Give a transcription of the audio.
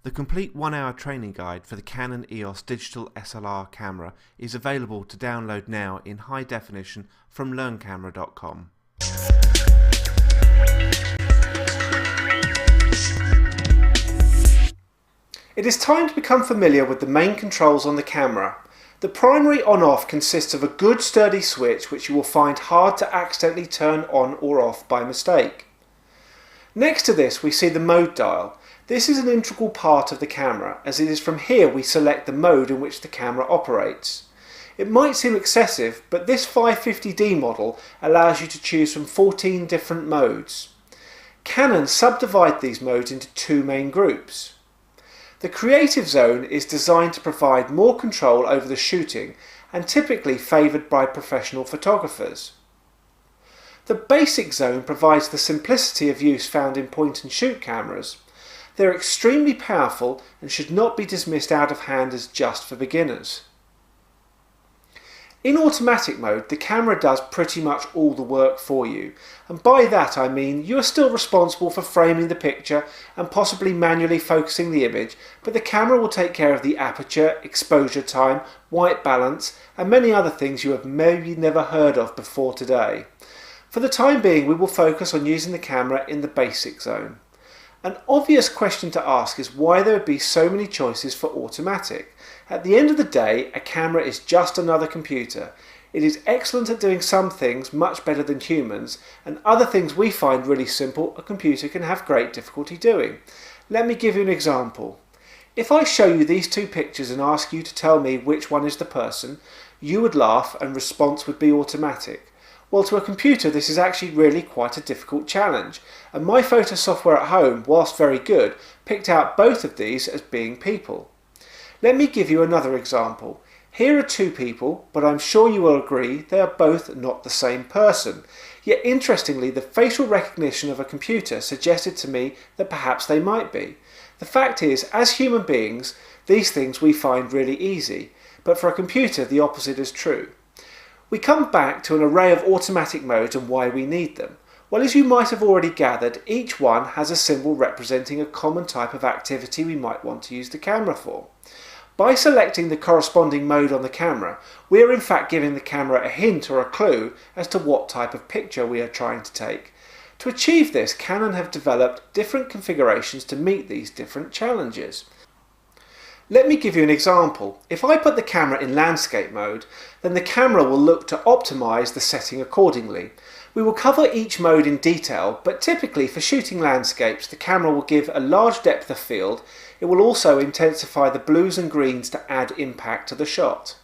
The complete 1-hour training guide for the Canon EOS digital SLR camera is available to download now in high definition from learncamera.com. It is time to become familiar with the main controls on the camera. The primary on-off consists of a good sturdy switch which you will find hard to accidentally turn on or off by mistake. Next to this we see the mode dial. This is an integral part of the camera, as it is from here we select the mode in which the camera operates. It might seem excessive, but this 550D model allows you to choose from 14 different modes. Canon subdivide these modes into two main groups. The creative zone is designed to provide more control over the shooting and typically favoured by professional photographers. The basic zone provides the simplicity of use found in point and shoot cameras. They're extremely powerful and should not be dismissed out of hand as just for beginners. In automatic mode, the camera does pretty much all the work for you, and by that I mean you are still responsible for framing the picture and possibly manually focusing the image, but the camera will take care of the aperture, exposure time, white balance and many other things you have maybe never heard of before today. For the time being we will focus on using the camera in the basic zone. An obvious question to ask is why there would be so many choices for automatic. At the end of the day, a camera is just another computer. It is excellent at doing some things much better than humans, and other things we find really simple a computer can have great difficulty doing. Let me give you an example. If I show you these two pictures and ask you to tell me which one is the person, you would laugh and response would be automatic. Well, to a computer this is actually really quite a difficult challenge, and my photo software at home, whilst very good, picked out both of these as being people. Let me give you another example. Here are two people, but I'm sure you will agree they are both not the same person. Yet interestingly, the facial recognition of a computer suggested to me that perhaps they might be. The fact is, as human beings, these things we find really easy, but for a computer the opposite is true. We come back to an array of automatic modes and why we need them. Well, as you might have already gathered, each one has a symbol representing a common type of activity we might want to use the camera for. By selecting the corresponding mode on the camera, we are in fact giving the camera a hint or a clue as to what type of picture we are trying to take. To achieve this, Canon have developed different configurations to meet these different challenges. Let me give you an example. If I put the camera in landscape mode, then the camera will look to optimize the setting accordingly. We will cover each mode in detail, but typically for shooting landscapes, the camera will give a large depth of field. It will also intensify the blues and greens to add impact to the shot.